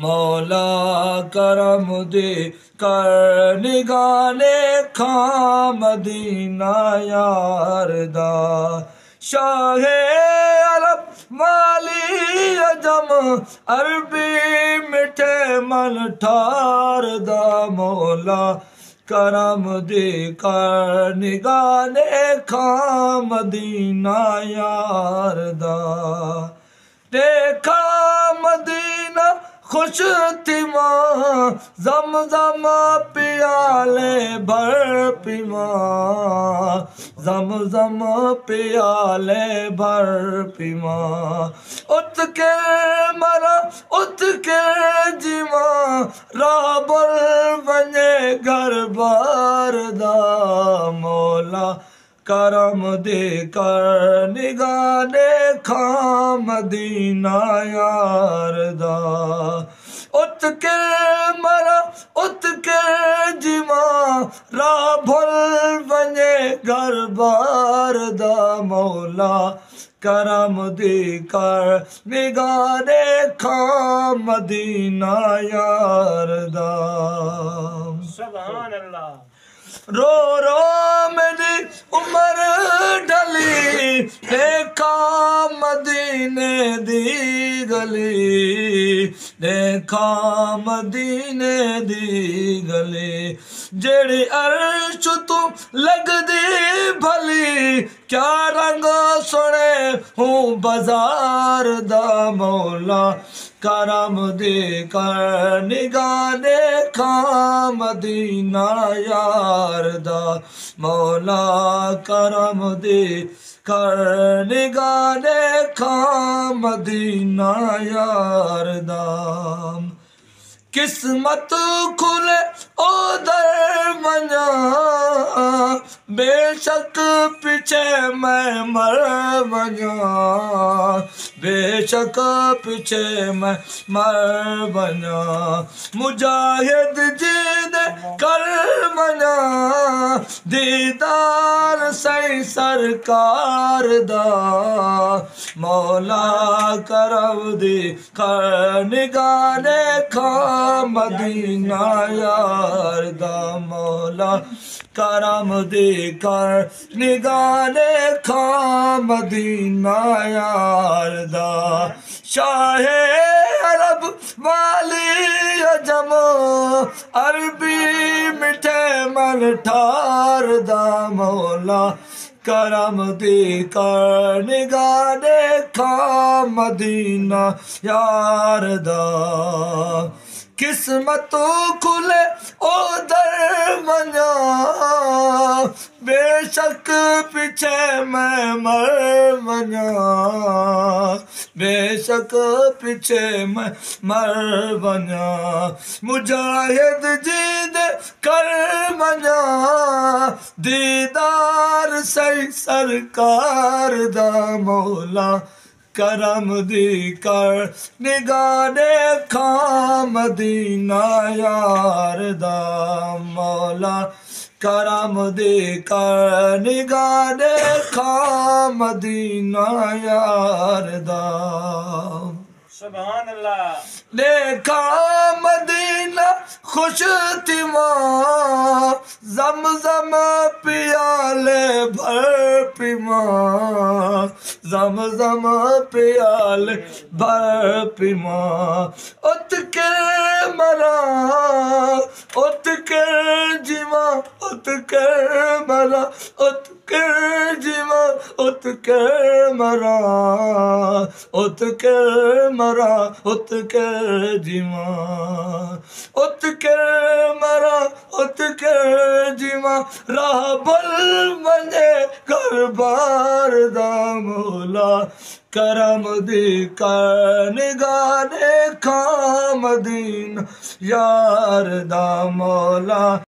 मौला करम दे कर निगाने खां मदीना यारदा शाहे अरब वाली अजम अरबी मिठे मन ठारदा मौला करम दे कर निगाने खां मदीना यारदा देखा मदीना खुश थी मां जम जम पियाले भर पीमा जम जम पियाले भर पीमा उत के मरा उत के जीवा राबल बने घर बार दा मौला करम दे कर निगाने खां मदीना यारदा उत के मरा उत के जीवा राभुल बने घर बार दा मौला करम दे कर निगाने खां मदीना यारदा। सुभान अल्लाह। रो रो मेरी उम्र ढली देखा मदीने दी गली देखा मदीने दी गली जेड़ी अर्श तू लगदी भली क्या रंग सोने हूँ बाजार दा मौला करम दे कर निगाने खां मदीना यारदा मौला करम दे कर निगाने खां मदीना यारदा किस्मत खुले ओ दर मना बेशक पीछे मैं मर बना बेशक पीछे मैं मर बना मुजाहिद जीद कर मना दीदार सही सरकार दा मौला करम दे कर निगाने खां मदीना यारदा मौला करम दे कर निगाने खां मदीना यारदा शाहे अरब वाली अजम अरबी मिठे मन ठारदा मौला करम दे कर निगाने खां मदीना यारदा किस्मत खुले ओ दर मना बेशक पीछे मैं मर बना बेशक पीछे मैं मर बना मुजाहिद जीद कर मना दीदार सही सरकार दा मौला करम दे कर निगाने खां मदीना यारदा मौला करम दे कर निगाने खां मदीना यारदा। सुभान अल्लाह। देखा मदीना खुश थी मां जम जम पियाले भर पीमा जम जम पियाले भर पीमा उत के मरा उत के जीवा उत के मरा उत के जीवा उत के मरा उत के मरा उत के जीवा उत के मरा उत के जीवा राह बल बने घर बार दा मौला करम दे कर निगाने खां मदीना यारदा मौला।